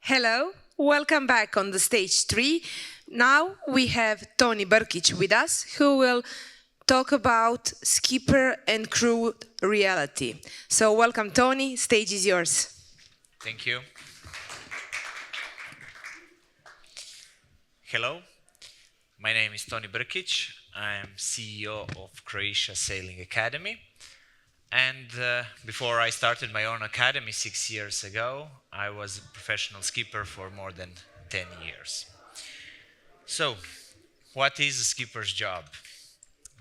Hello, welcome back on the stage 3. Now we have Toni Brkić with us, who will talk about skipper and crew reality. So welcome, Toni, stage is yours. Thank you. Hello, my name is Toni Brkić. I am CEO of Croatia Sailing Academy. And before I started my own academy 6 years ago, I was a professional skipper for more than 10 years. So, what is a skipper's job?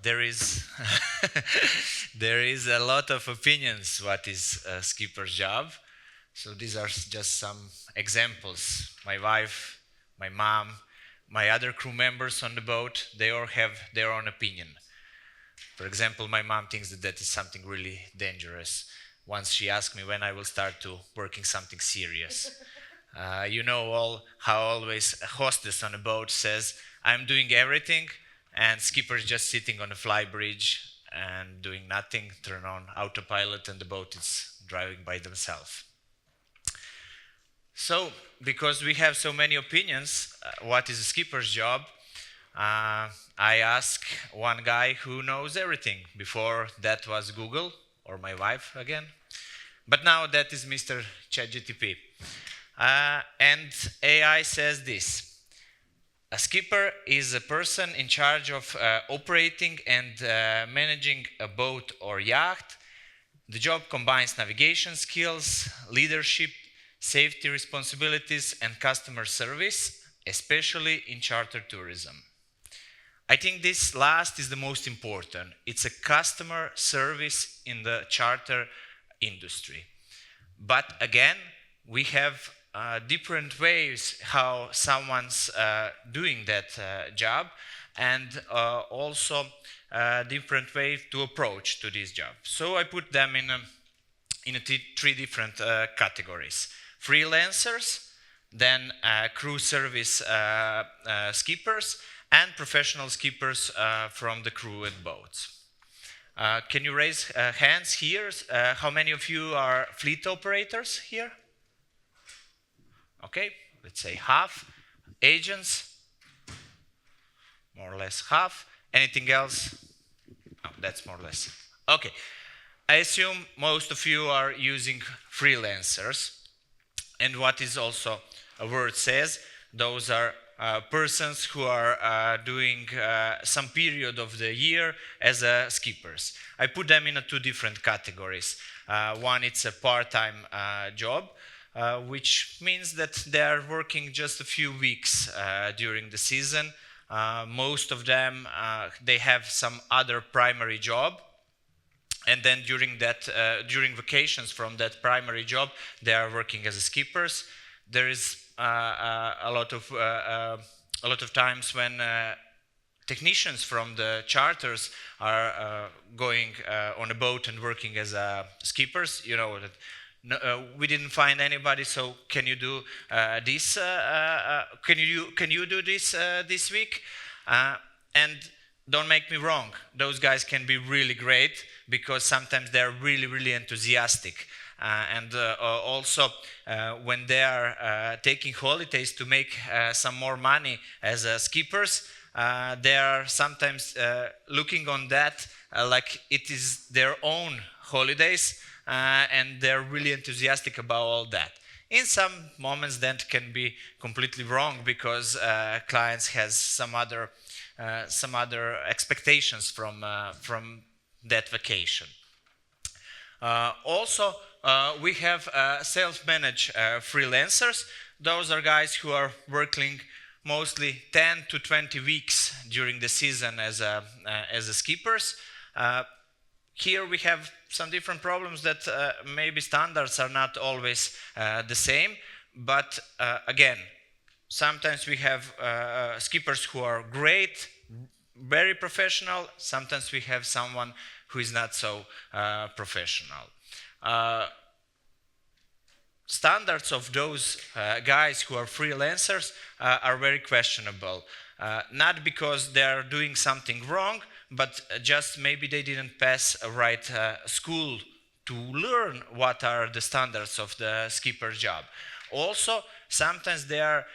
There is a lot of opinions what is a skipper's job. So these are just some examples. My wife, my mom, my other crew members on the boat, they all have their own opinion. For example, my mom thinks that is something really dangerous. Once she asked me when I will start to working something serious. You know how always a hostess on a boat says, I'm doing everything, and skipper is just sitting on a fly bridge and doing nothing, turn on autopilot, and the boat is driving by themselves. So, because we have so many opinions, what is a skipper's job? I asked one guy who knows everything. Before that was Google, or my wife again. But now that is Mr. ChatGPT. And AI says this. A skipper is a person in charge of operating and managing a boat or yacht. The job combines navigation skills, leadership, safety responsibilities, and customer service, especially in charter tourism. I think this last is the most important. It's a customer service in the charter industry. But again, we have different ways how someone's doing that job, and also different ways to approach to this job. So I put them in three different categories. Freelancers, then crew service skippers, and professional skippers from the crew and boats. Can you raise hands here? How many of you are fleet operators here? Okay, let's say half. Agents? More or less half. Anything else? No, that's more or less. Okay, I assume most of you are using freelancers. And what is also a word says, those are persons who are doing some period of the year as skippers. I put them in two different categories. One, it's a part-time job, which means that they are working just a few weeks during the season. Most of them, they have some other primary job. And then during vacations from that primary job, they are working as skippers. There is a lot of times when technicians from the charters are going on a boat and working as skippers. You know that we didn't find anybody, so can you do this? Can you do this this week? And don't make me wrong, those guys can be really great because sometimes they're really, really enthusiastic. And also, when they are taking holidays to make some more money as skippers, they are sometimes looking on that like it is their own holidays, and they're really enthusiastic about all that. In some moments, that can be completely wrong because clients has some other expectations from that vacation. Also, we have self-managed freelancers. Those are guys who are working mostly 10 to 20 weeks during the season as skippers. Here we have some different problems that maybe standards are not always the same, but again, sometimes we have skippers who are great, very professional. Sometimes we have someone who is not so professional. Standards of those guys who are freelancers are very questionable. Not because they are doing something wrong, but just maybe they didn't pass a right school to learn what are the standards of the skipper job. Also, sometimes they are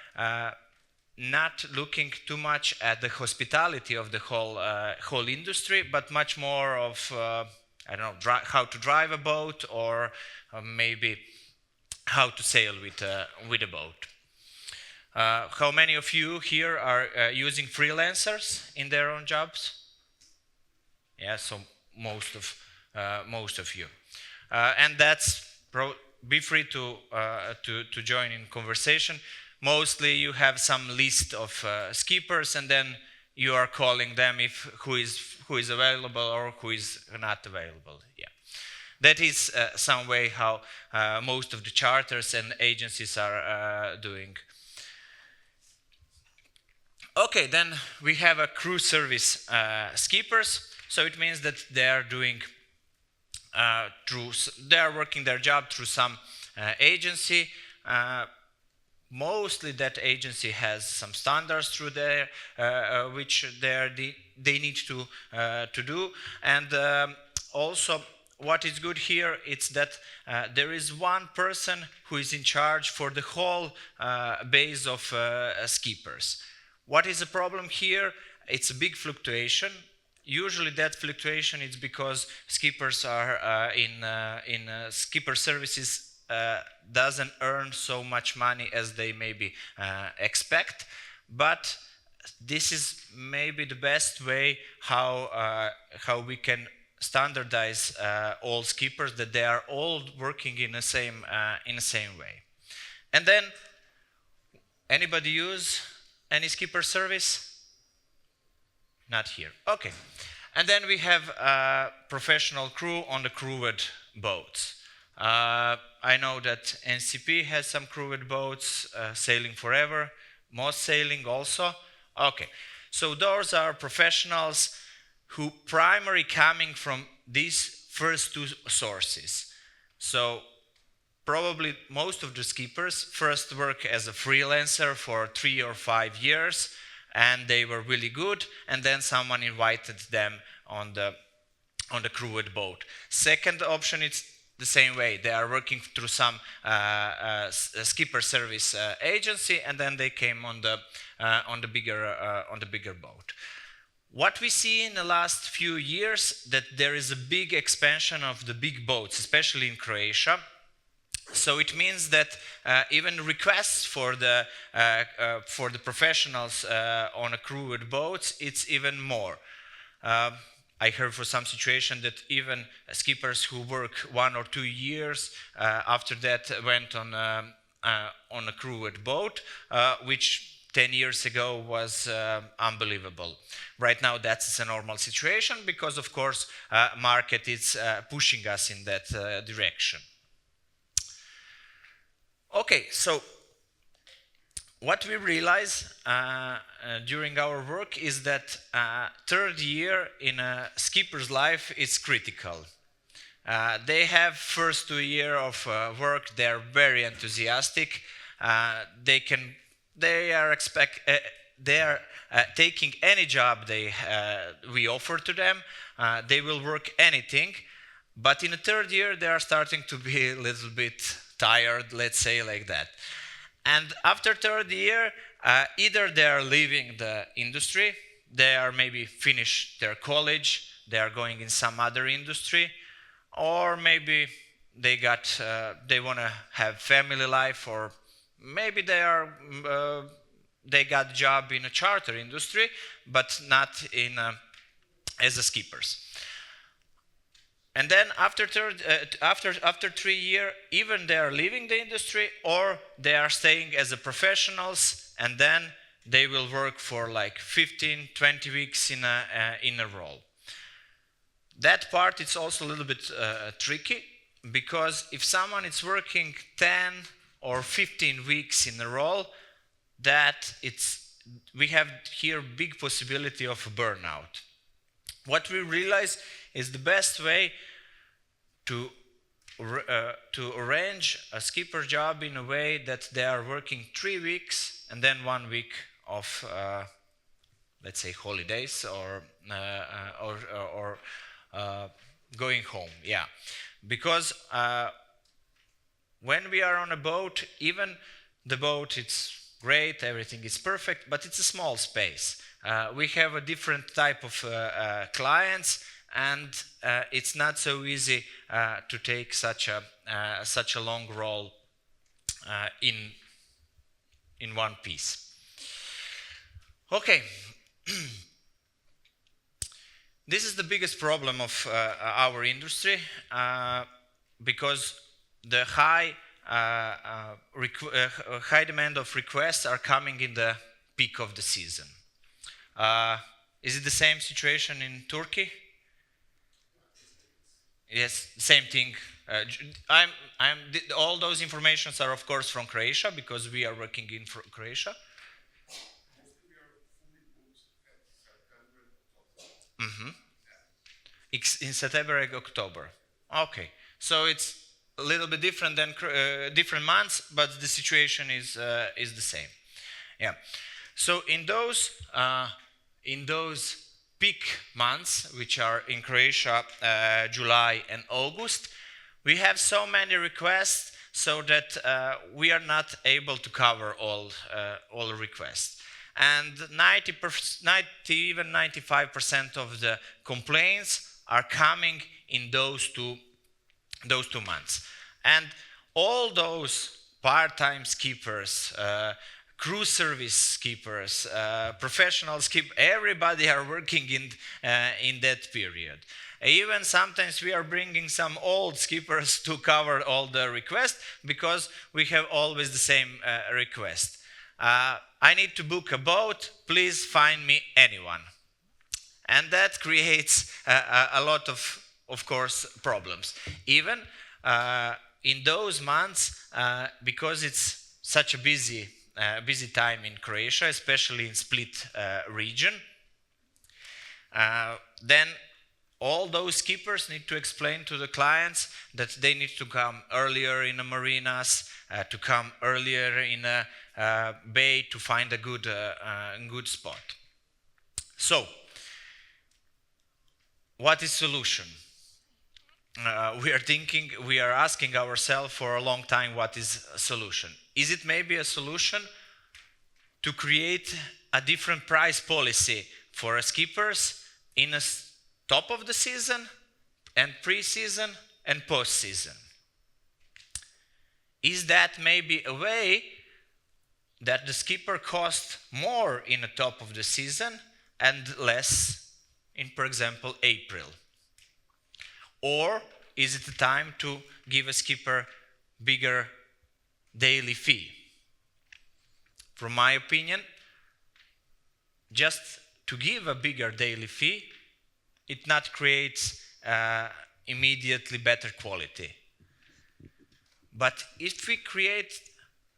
not looking too much at the hospitality of the whole industry, but much more of I don't know, how to drive a boat, or maybe how to sail with a boat. How many of you here are using freelancers in their own jobs? Yeah, so most of you, and be free to join in conversation. Mostly, you have some list of skippers, and then you are calling them who is available or who is not available. Yeah, that is some way how most of the charters and agencies are doing. Okay, then we have a crew service skippers. So it means that they are doing they are working their job through some agency. Mostly that agency has some standards through there, which they need to do. And also, what is good here is that there is one person who is in charge for the whole base of skippers. What is the problem here? It's a big fluctuation. Usually that fluctuation is because skippers are in skipper services doesn't earn so much money as they maybe expect, but this is maybe the best way how we can standardize all skippers, that they are all working in the same way. And then, anybody use any skipper service? Not here. Okay. And then we have a professional crew on the crewed boats. I know that NCP has some crewed boats, Sailing Forever, Moss Sailing also. Okay. So those are professionals who primarily coming from these first two sources. So probably most of the skippers first work as a freelancer for 3 or 5 years, and they were really good, and then someone invited them on the crewed boat. Second option is the same way. They are working through some skipper service agency, and then they came on the bigger boat. What we see in the last few years, that there is a big expansion of the big boats, especially in Croatia. So it means that even requests for the professionals on a crewed boats, it's even more. I heard for some situation that even skippers who work 1 or 2 years after that went on a crewed boat, which 10 years ago was unbelievable. Right now that's a normal situation because, of course, market is pushing us in that direction. Okay, so what we realize during our work is that third year in a skipper's life is critical. They have first 2 years of work, they're very enthusiastic. They are taking any job we offer to them. They will work anything, but in the third year they are starting to be a little bit tired, let's say like that. And after third year, either they are leaving the industry, they are maybe finished their college, they are going in some other industry, or maybe they want to have family life, or maybe they got a job in a charter industry, but not as a skippers. And then after 3 years, even they are leaving the industry, or they are staying as a professionals, and then they will work for like 15, 20 weeks in a role. That part is also a little bit tricky, because if someone is working 10 or 15 weeks in a role, we have here big possibility of a burnout. What we realize is the best way to arrange a skipper job in a way that they are working 3 weeks and then 1 week of, let's say, holidays or going home. Yeah, because when we are on a boat, even the boat, it's great, everything is perfect, but it's a small space. We have a different type of clients, and it's not so easy to take such a long role in one piece. Okay. This is the biggest problem of our industry because the high demand of requests are coming in the peak of the season. Is it the same situation in Turkey? Yes, same thing. All those informations are, of course, from Croatia because we are working in Croatia. Mm-hmm. In September and October. Okay, so it's a little bit different than different months, but the situation is the same. Yeah. So in those peak months, which are in Croatia, July and August, we have so many requests so that we are not able to cover all requests. And even 95% of the complaints are coming in those two months. And all those part-time skippers, cruise service skippers, professional skip, everybody are working in that period. Even sometimes we are bringing some old skippers to cover all the requests because we have always the same request. I need to book a boat, please find me anyone. And that creates a lot of course, problems. Even in those months, because it's such a busy time in Croatia, especially in Split region, then all those skippers need to explain to the clients that they need to come earlier in the marinas, to come earlier in a bay to find a good spot. So, what is solution? We are asking ourselves for a long time what is a solution. Is it maybe a solution to create a different price policy for skippers in a top of the season and pre-season and post-season? Is that maybe a way that the skipper costs more in the top of the season and less in, for example, April? Or is it the time to give a skipper bigger daily fee? From my opinion, just to give a bigger daily fee, it not creates immediately better quality. But if we create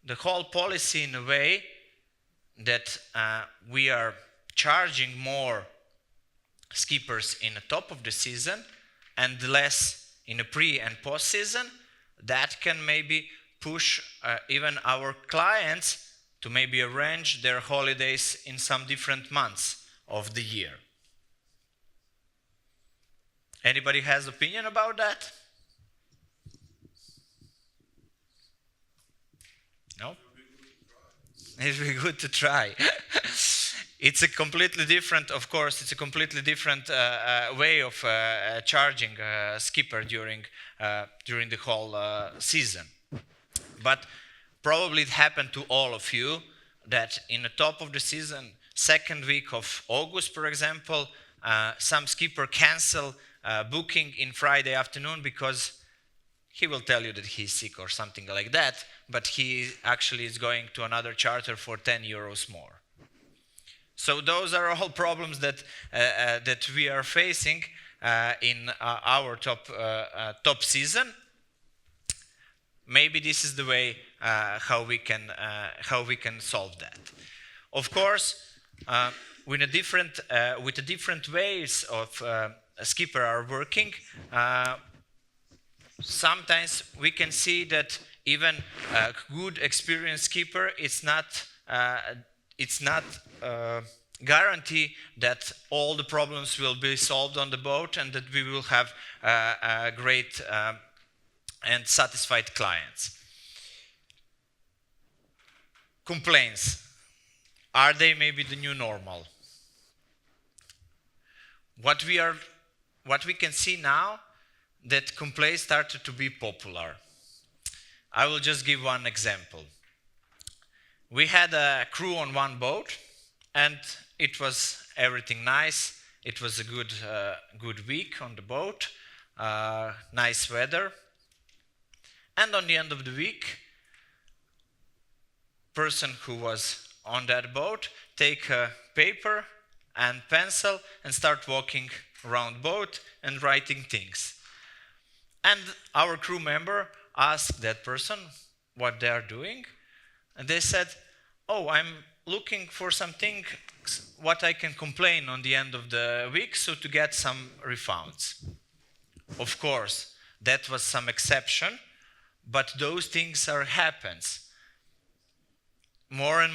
the whole policy in a way that we are charging more skippers in the top of the season and less in the pre and post season, that can maybe push even our clients to maybe arrange their holidays in some different months of the year. Anybody has opinion about that? No? It would be good to try. It's a completely different, of course, it's a completely different way of charging a skipper during the whole season. But probably it happened to all of you that in the top of the season, second week of August, for example, some skipper cancel booking in Friday afternoon because he will tell you that he's sick or something like that, but he actually is going to another charter for 10 euros more. So those are all problems that we are facing in our top season. Maybe this is the way how we can solve that. Of course, with the different ways of a skipper are working, sometimes we can see that even a good experienced skipper, it's not guarantee that all the problems will be solved on the boat and that we will have great and satisfied clients. complaints, are they maybe the new normal? What we can see now, that complaints started to be popular. I will just give one example. We had a crew on one boat, and it was everything nice. It was a good week on the boat, nice weather. And on the end of the week, person who was on that boat take a paper and pencil and start walking around boat and writing things. And our crew member asked that person what they are doing, and they said, "Oh, I'm looking for something what I can complain on the end of the week, so to get some refunds." Of course, that was some exception, but those things happens. More and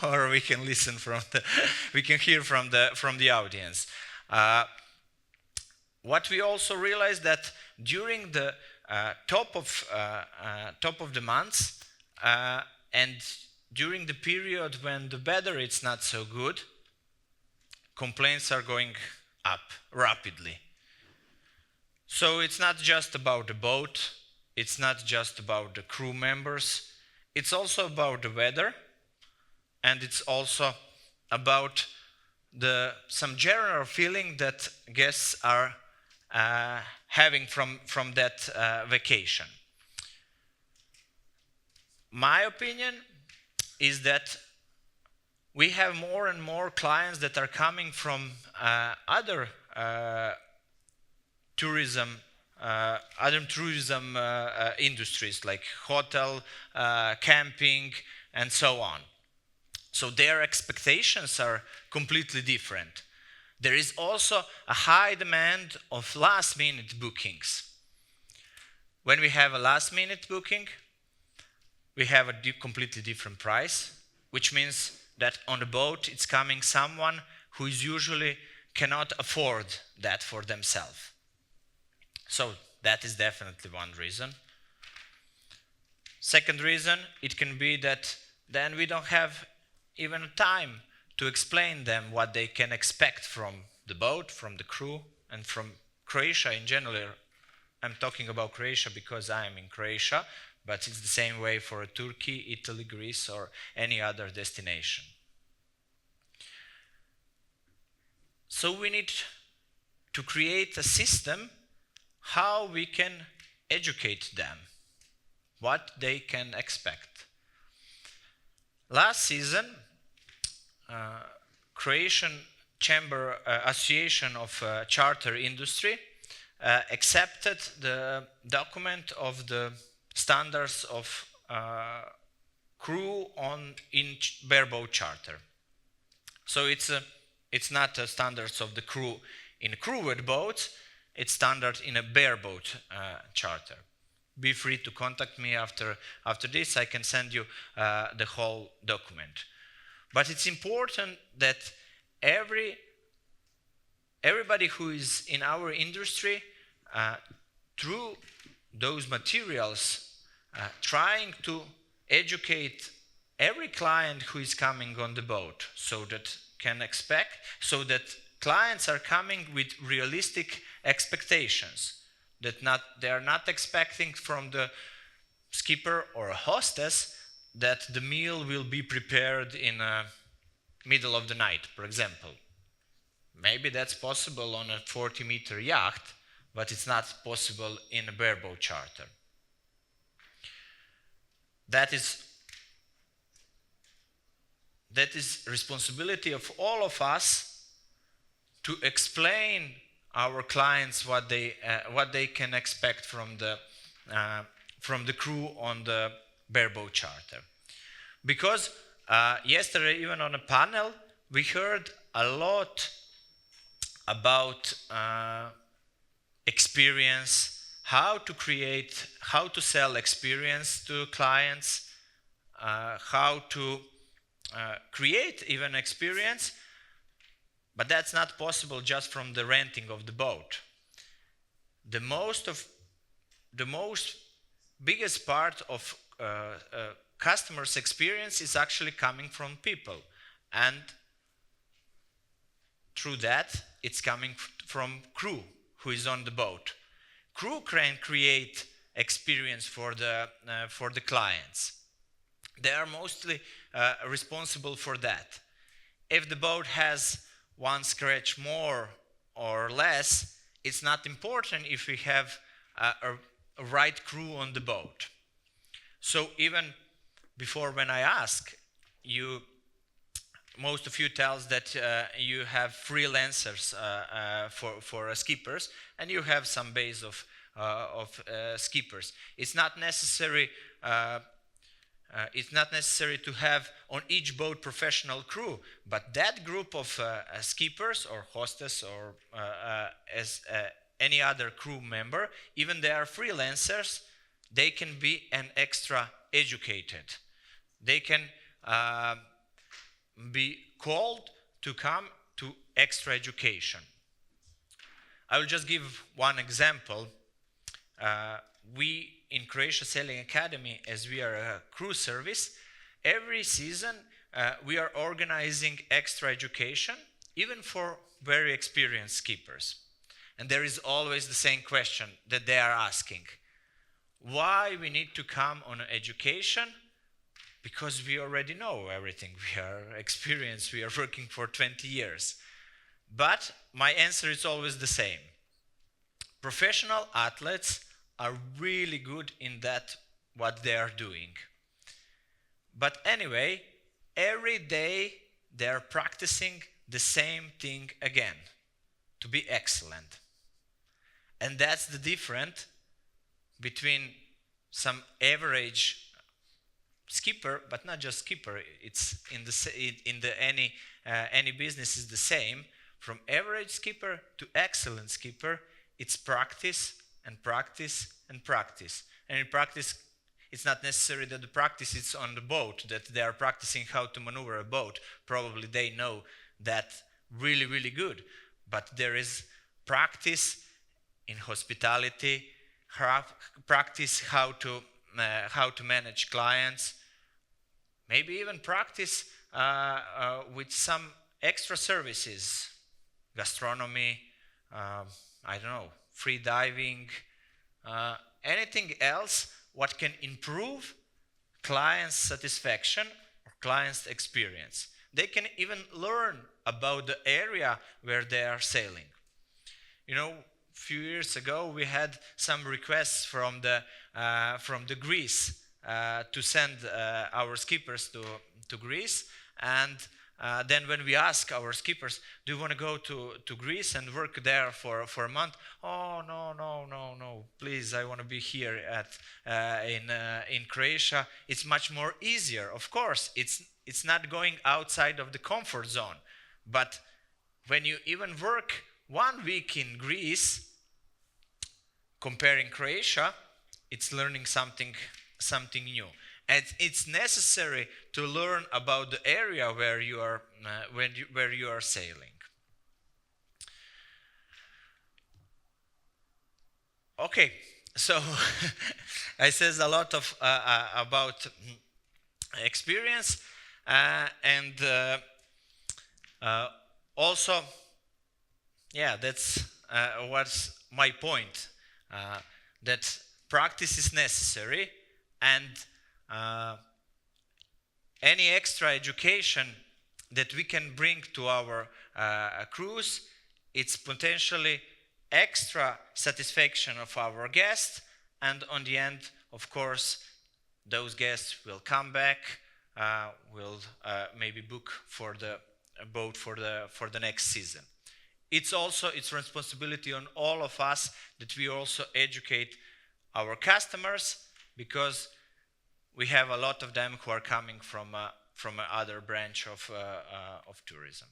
more we can listen we can hear from the audience. What we also realized that during the top of the months and during the period when the weather is not so good, complaints are going up rapidly. So it's not just about the boat, it's not just about the crew members, it's also about the weather, and it's also about some general feeling that guests are having from that vacation. My opinion is that we have more and more clients that are coming from other tourism industries like hotel, camping, and so on. So their expectations are completely different. There is also a high demand of last-minute bookings. When we have a last-minute booking, we have a completely different price, which means that on the boat it's coming someone who is usually cannot afford that for themselves. So that is definitely one reason. Second reason, it can be that then we don't have even time to explain them what they can expect from the boat, from the crew, and from Croatia in general. I'm talking about Croatia because I am in Croatia, but it's the same way for Turkey, Italy, Greece, or any other destination. So we need to create a system how we can educate them, what they can expect. Last season, Croatian Chamber Association of Charter Industry accepted the document of the standards of crew in bareboat charter. So it's not standards of the crew in crewed boats, it's standard in a bareboat charter. Be free to contact me after this. I can send you the whole document. But it's important that everybody who is in our industry, through those materials, trying to educate every client who is coming on the boat, so that clients are coming with realistic expectations, that they are not expecting from the skipper or a hostess that the meal will be prepared in the middle of the night, for example. Maybe that's possible on a 40-meter yacht, but it's not possible in a bareboat charter. That is responsibility of all of us to explain our clients what they can expect from the crew on the bareboat charter. Because yesterday, even on a panel, we heard a lot about experience, how to sell experience to clients, how to create even experience, but that's not possible just from the renting of the boat. The biggest part of customer's experience is actually coming from people, and through that it's coming from crew who is on the boat. Crew can create experience for the clients. They are mostly responsible for that. If the boat has one scratch more or less, it's not important if we have a right crew on the boat. So even before, when I ask you, most of you tells that you have freelancers for skippers, and you have some base of skippers. It's not necessary. It's not necessary to have on each boat professional crew, but that group of skippers or hostess or as any other crew member, even they are freelancers, they can be an extra educated. They can be called to come to extra education. I will just give one example. We in Croatia Sailing Academy, as we are a cruise service, every season we are organizing extra education, even for very experienced skippers. And there is always the same question that they are asking. Why we need to come on education? Because we already know everything. We are experienced. We are working for 20 years. But my answer is always the same. Professional athletes are really good in that, what they are doing. But anyway, every day they are practicing the same thing again, to be excellent. And that's the difference between some average skipper, but not just skipper, it's any business is the same. From average skipper to excellent skipper, it's practice and practice and practice. And in practice, it's not necessary that the practice is on the boat, that they are practicing how to maneuver a boat. Probably they know that really, really good. But there is practice in hospitality, practice how to manage clients, maybe even practice with some extra services, gastronomy, I don't know, free diving, anything else what can improve client's satisfaction or client's experience. They can even learn about the area where they are sailing. You know, a few years ago we had some requests from the Greece to send our skippers to Greece, and then when we ask our skippers, do you want to go to Greece and work there for a month? Oh, no, please, I want to be here in Croatia. It's much more easier. Of course, it's not going outside of the comfort zone, but when you even work 1 week in Greece, comparing Croatia, it's learning something new. And it's necessary to learn about the area where you are sailing. Okay, so I says a lot of about experience, and also, yeah, that's what's my point. That practice is necessary, and any extra education that we can bring to our cruise, it's potentially extra satisfaction of our guests, and on the end, of course, those guests will come back, will maybe book for the boat for the next season. It's also its responsibility on all of us that we also educate our customers, because we have a lot of them who are coming from another branch of tourism.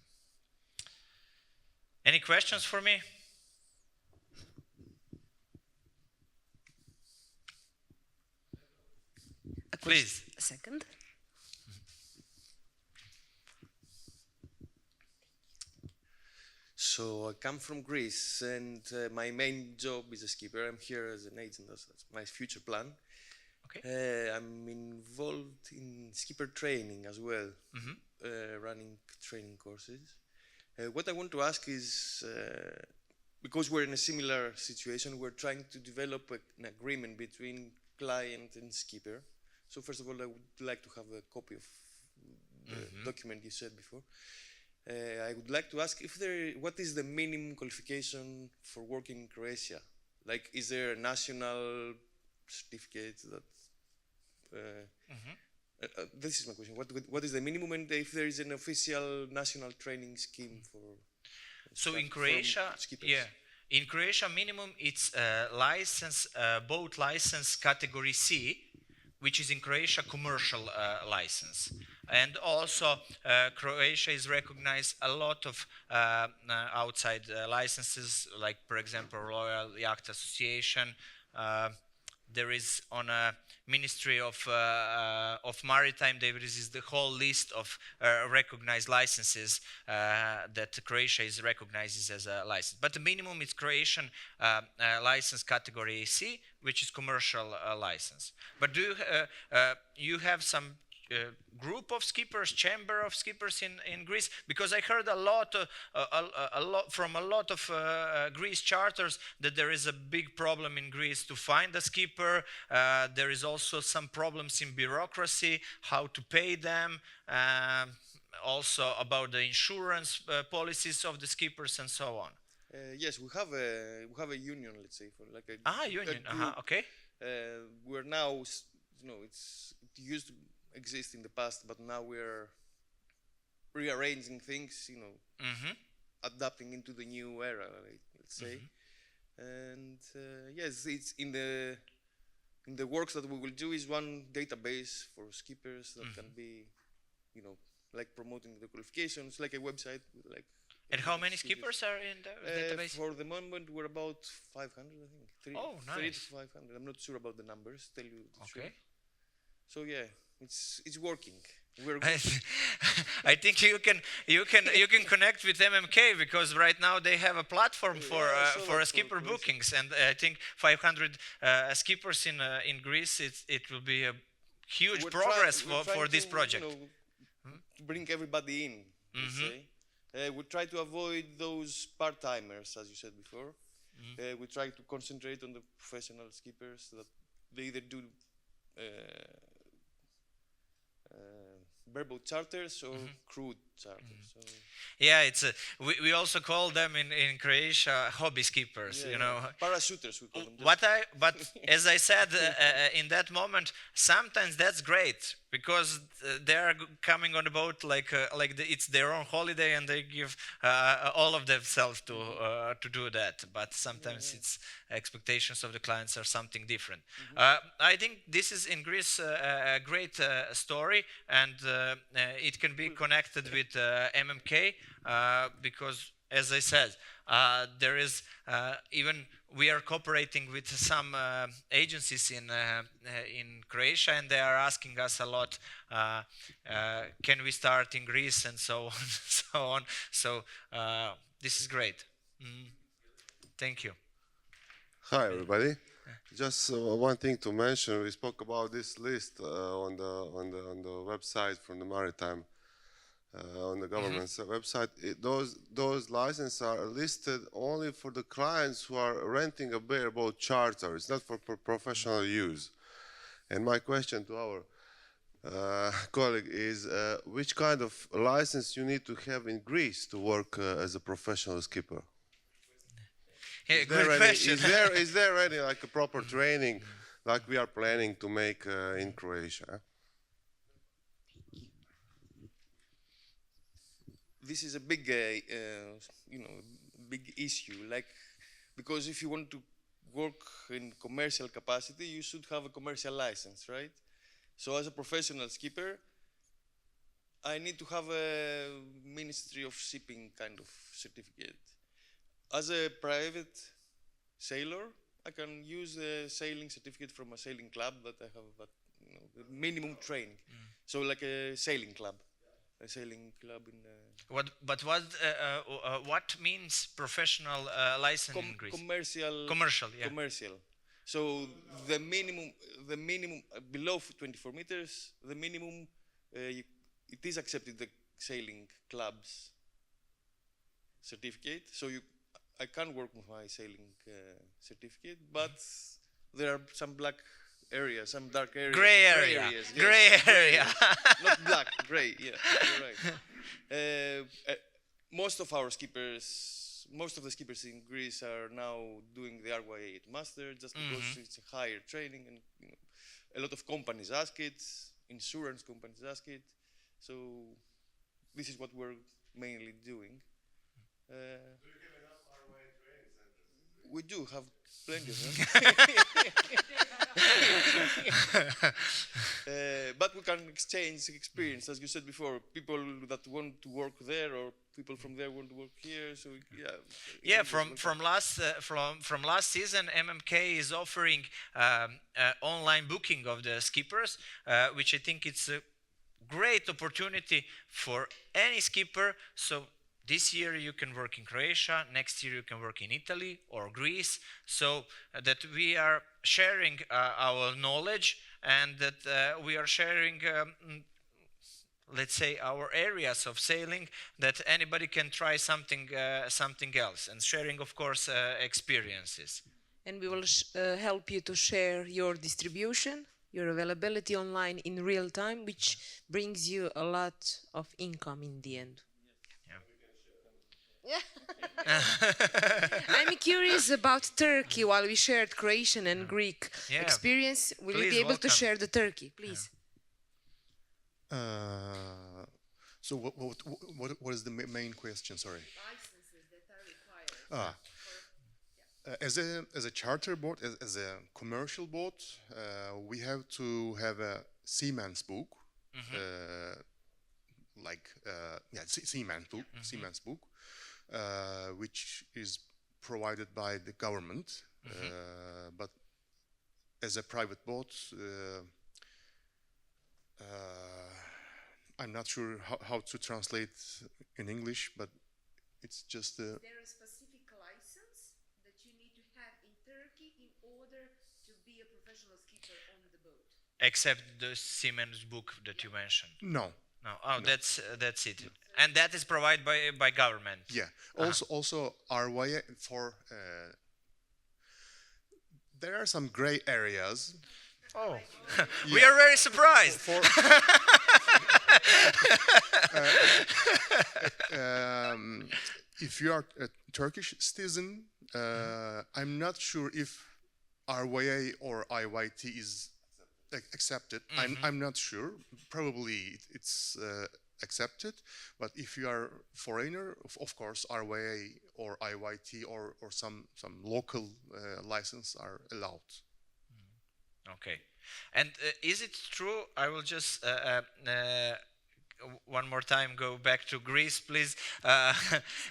Any questions for me? Please. A second. So I come from Greece, and my main job is a skipper. I'm here as an agent. That's my future plan. Okay. I'm involved in skipper training as well, running training courses. What I want to ask is, because we're in a similar situation, we're trying to develop an agreement between client and skipper. So first of all, I would like to have a copy of the document you said before. I would like to ask what is the minimum qualification for working in Croatia? Like, is there a national certificate that? This is my question. What is the minimum, and if there is an official national training scheme for? So in Croatia, in Croatia, minimum it's license, boat license category C, which is in Croatia commercial license. And also Croatia is recognized a lot of outside licenses, like for example Royal Yacht Association. There is on a Ministry of Maritime, there is the whole list of recognized licenses that Croatia is recognized as a license. But the minimum is Croatian license category C, which is commercial license. But do you have some group of skippers, chamber of skippers in Greece? Because I heard a lot from a lot of Greece charters that there is a big problem in Greece to find a skipper. There is also some problems in bureaucracy, how to pay them, also about the insurance policies of the skippers and so on. Yes, we have a union, let's say, for like a union. A group. Okay. We're now, it used to exist in the past, but now we're rearranging things, adapting into the new era, let's say. And yes, it's in the works that we will do is one database for skippers that can be, like promoting the qualifications, like a website with like. And how many skippers are in the database? For the moment, we're about 500, I think. Nice. 3 to 500. I'm not sure about the numbers. Tell you the truth. Okay. So yeah, it's working. I think you can connect with MMK, because right now they have a platform for skipper bookings, and I think 500 skippers in Greece. It will be a huge progress for this project. Bring everybody in. Let's say. We try to avoid those part-timers, as you said before. We try to concentrate on the professional skippers that they either do bareboat charters or crude charters. So yeah, it's we also call them in Croatia hobby skippers. Parachuters, we call them. But as I said in that moment, sometimes that's great, because they are coming on the boat it's their own holiday, and they give all of themselves to do that. But sometimes it's expectations of the clients are something different. I think this is in Greece a great story, and it can be connected with MMK, because, as I said, there is even we are cooperating with some agencies in Croatia, and they are asking us a lot. Can we start in Greece, and so on, so on. So this is great. Thank you. Hi, everybody. Just one thing to mention. We spoke about this list on the website from the maritime. On the government's website, those licenses are listed only for the clients who are renting a bareboat charter. It's not for professional use. And my question to our colleague is, which kind of license you need to have in Greece to work as a professional skipper? Yeah, good question. Is there already like a proper training like we are planning to make in Croatia? This is a big, big issue. Like, because if you want to work in commercial capacity, you should have a commercial license, right? So, as a professional skipper, I need to have a Ministry of Shipping kind of certificate. As a private sailor, I can use a sailing certificate from a sailing club that I have, minimum training. So, like a sailing club. A sailing club in. What means professional license in Greece? Commercial. Commercial, yeah. Commercial. So the minimum below 24 meters, the minimum, it is accepted the sailing club's certificate. So I can work with my sailing certificate, but there are some black areas, some dark areas. Gray area. Areas, yes. Gray area. Not black, gray, yeah, you're right. Most of the skippers in Greece are now doing the RY8 master just because it's a higher training, and a lot of companies ask it, insurance companies ask it. So this is what we're mainly doing. Do you have enough RY training centers? We do have plenty of them. But we can exchange experience, as you said before. People that want to work there, or people from there want to work here. So Yeah, from last season, MMK is offering online booking of the skippers, which I think it's a great opportunity for any skipper. So this year you can work in Croatia, next year you can work in Italy or Greece, so that we are sharing our knowledge, and that we are sharing, let's say, our areas of sailing, that anybody can try something else, and sharing, of course, experiences. And we will help you to share your distribution, your availability online in real time, which brings you a lot of income in the end. I'm curious about Turkey. While we shared Croatian and Greek experience, will you be able to share the Turkey, please? So what is the main question? Sorry. Licenses that are required. As a charter boat, as a commercial boat, we have to have a seaman's book, seaman's book, which is provided by the government. But as a private boat, I'm not sure how to translate in English, but it's just Is there a specific license that you need to have in Turkey in order to be a professional skipper on the boat? Except the Siemens book that you mentioned. no. No. Oh, no. That's it. And that is provided by government. Yeah. Also RY for there are some gray areas. Oh, we are very surprised. If you are a Turkish citizen, I'm not sure if RYA or IYT is accepted. I'm not sure. Probably it's accepted. But if you are foreigner, of course, RYA or IYT or some local license are allowed. Okay. And is it true? I will just one more time go back to Greece, please.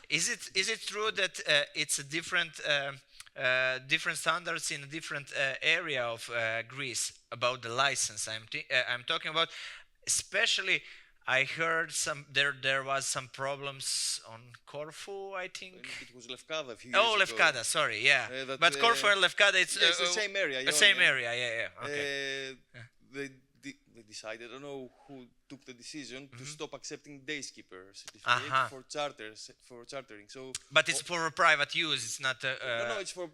Is it true that it's a different standards in a different area of Greece about the license? I'm talking about, especially. I heard there was some problems on Corfu, I think. It was Lefkada a few years ago. Lefkada, sorry, yeah. But Corfu and Lefkada, it's the same area. The same area, yeah. Okay. They decided, I don't know who took the decision to stop accepting day skipper certificate for chartering. So, but it's for private use. It's not. No, it's for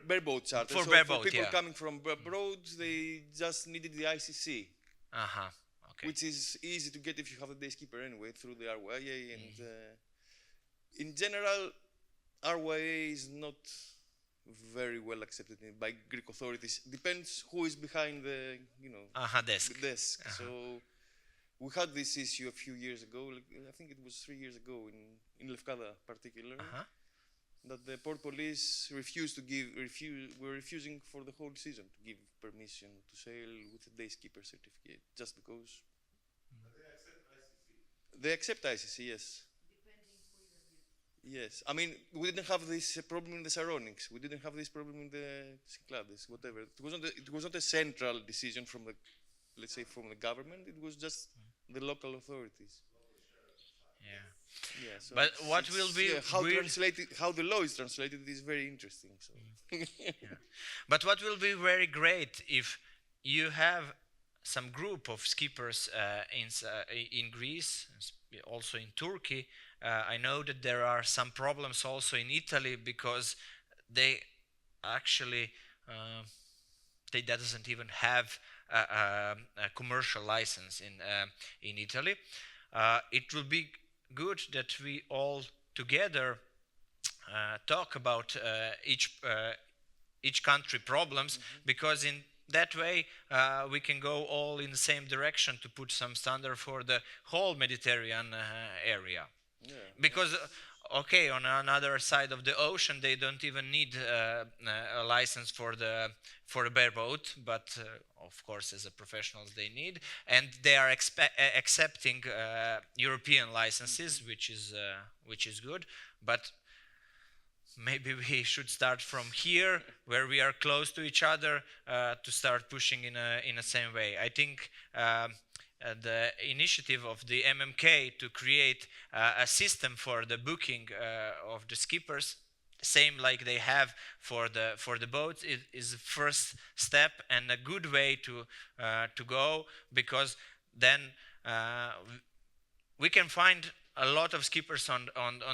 bareboat charter. For so bareboat, for people yeah. coming from abroad, they just needed the ICC. Okay. Which is easy to get if you have a day skipper anyway through the RYA. And in general, RYA is not very well accepted by Greek authorities. Depends who is behind the desk. The desk. So we had this issue a few years ago. I think it was 3 years ago in Lefkada particularly. That the port police were refusing for the whole season to give permission to sail with a day skipper certificate, just because. They accept ICC, yes. Depending who is on duty. Yes, I mean, we didn't have this problem in the Saronics. We didn't have this problem in the Cyclades, whatever. It was not a central decision from the, let's say, from the government. It was just the local authorities. Yeah. Yeah, so But what will be how the law is translated is very interesting. So. But what will be very great if you have some group of skippers in Greece, also in Turkey. I know that there are some problems also in Italy because they actually they doesn't even have a commercial license in Italy. It will be good that we all together talk about each country problems, because in that way we can go all in the same direction to put some standard for the whole Mediterranean area. Yeah. Because okay, on another side of the ocean they don't even need a license for the bareboat, but of course as a professionals they need, and they are accepting European licenses, which is good. But maybe we should start from here, where we are close to each other, to start pushing in a same way. I think the initiative of the MMK to create a system for the booking of the skippers, same like they have for the boats, is the first step and a good way to go, because then we can find a lot of skippers on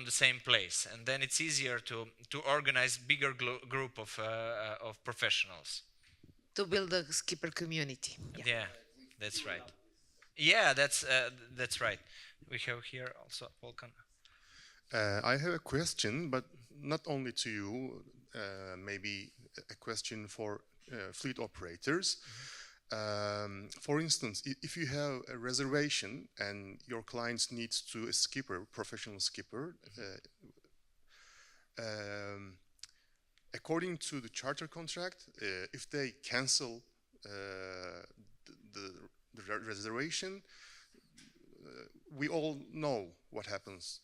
the same place, and then it's easier to organize bigger group of professionals. To build a skipper community. Yeah, that's right. Yeah, that's right. We have here also Volkan. I have a question, but not only to you, maybe a question for fleet operators. For instance, if you have a reservation and your client needs to a skipper, professional skipper, according to the charter contract, if they cancel the reservation, we all know what happens.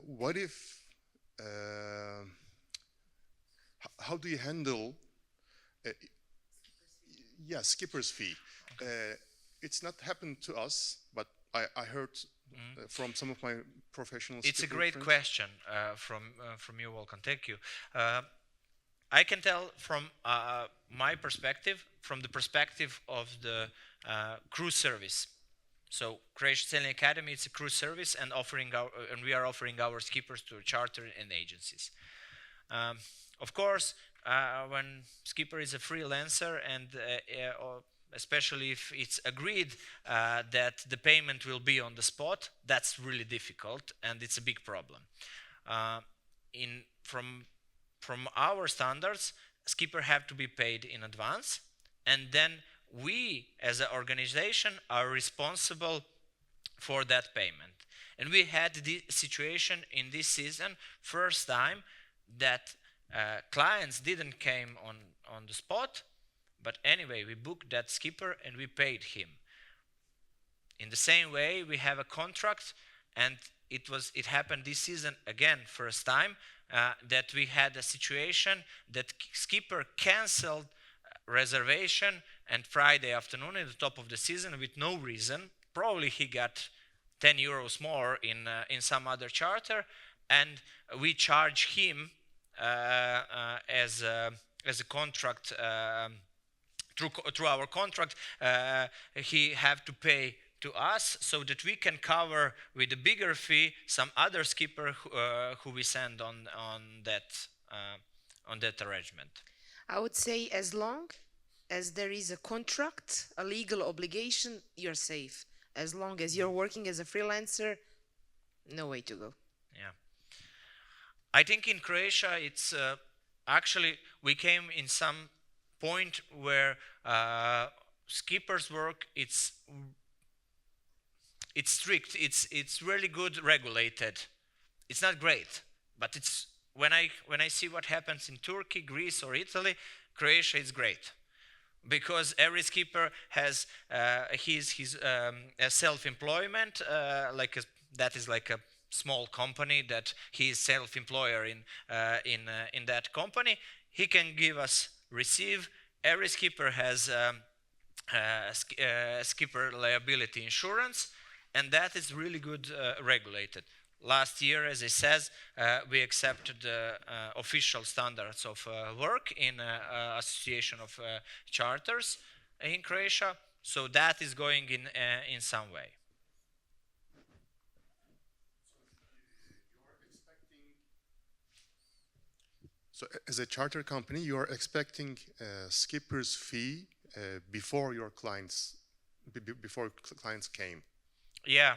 What if? How do you handle? Yeah, skipper's fee. It's not happened to us, but I heard from some of my professional. It's a great friends. question from you, Volkan. Thank you. I can tell from my perspective, from the perspective of the cruise service. So Croatia Sailing Academy, it's a cruise service, and we are offering our skippers to charter and agencies. Of course, when skipper is a freelancer, and especially if it's agreed that the payment will be on the spot, that's really difficult, and it's a big problem. From our standards, skipper have to be paid in advance, and then we as an organization are responsible for that payment. And we had the situation in this season, first time that clients didn't came on the spot, but anyway we booked that skipper and we paid him. In the same way, we have a contract, and it happened this season again, first time that we had a situation that skipper canceled reservation and Friday afternoon at the top of the season with no reason. Probably he got 10 euros more in some other charter, and we charge him as a contract, through our contract. He have to pay to us so that we can cover with a bigger fee some other skipper who we send on that arrangement. I would say as long as there is a contract, a legal obligation, you're safe. As long as you're working as a freelancer, no way to go. Yeah. I think in Croatia it's actually we came in some point where skippers work, it's strict, it's really good regulated. It's not great, but it's when I see what happens in Turkey, Greece or Italy, Croatia is great. Because every skipper has his self-employment, that is like a small company that he is self-employer in that company. He can give us receive. Every skipper has skipper liability insurance, and that is really good regulated. Last year, as I says, we accepted the official standards of work in Association of Charters in Croatia, so that is going in some way. So as a charter company, you are expecting skipper's fee before your clients, before clients came. Yeah,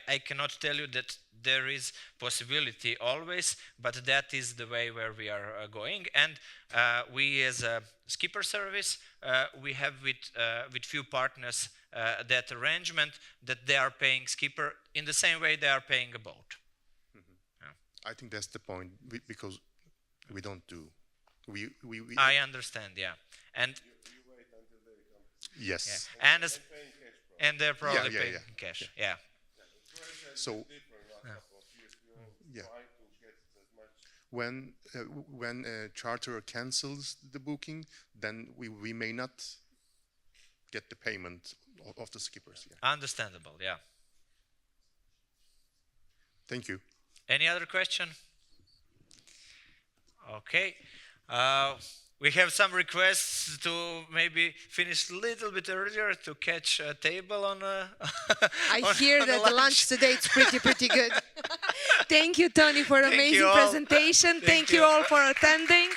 I cannot tell you that there is possibility always, but that is the way where we are going. And we as a skipper service, we have with few partners that arrangement that they are paying skipper in the same way they are paying a boat. I think that's the point, because we don't do. We I understand, yeah. And yes. yeah. And they're probably Yeah, paying yeah. in cash. Yeah. So yeah. When a charterer cancels the booking, then we may not get the payment of the skippers. Yeah. Understandable, yeah. Thank you. Any other question? Okay. We have some requests to maybe finish a little bit earlier to catch a table on I hear that the lunch today is pretty good. Thank you, Toni, for an Thank you amazing all. presentation. Thank you all for attending.